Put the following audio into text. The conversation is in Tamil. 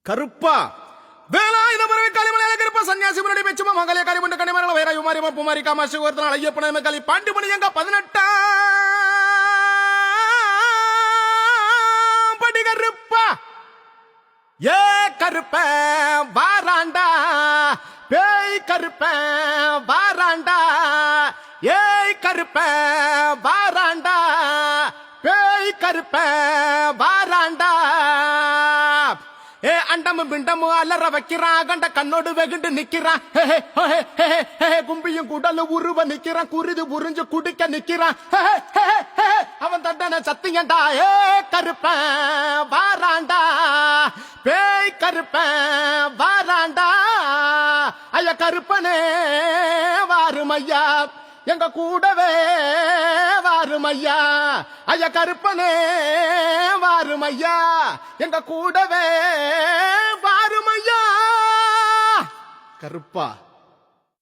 கருப்பா வேலாயுத பறவை காலிமலையில கருப்பா சன்னியாசி முன்னாடி பெச்சுமா மங்களே காரிபண்ட கனிமரல வேற யுமாரி மப்புமாரி காமாசி ஒருத்தனால ஐயப்பன காலி பாண்டி பண்ணி எங்க 18 படி கருப்பா ஏ கருப்ப வாராண்டா பேய் கருப்ப வாராண்டா ஏய் கருப்ப வாராண்டா பேய் கருப்ப வாராண்டா ஏ அண்டம் பிண்டம் அலற வைக்கிறான் கண்ட கண்ணோடு வெகுண்டு நிக்கிறான் கும்பியும் குடல உருவ நிக்கிறான் குருது புரிஞ்சு குடிக்க நிக்கிறான் அவன் தண்டன சத்தியண்டா ஏ கருப்ப வாராண்டா பேய் கருப்ப வாராண்டா ஐயா கருப்பனே வாருமையா எங்க கூடவே வாருமையா ஐயா கருப்பனே வாருமையா எங்க கூடவே வாருமையா கருப்பா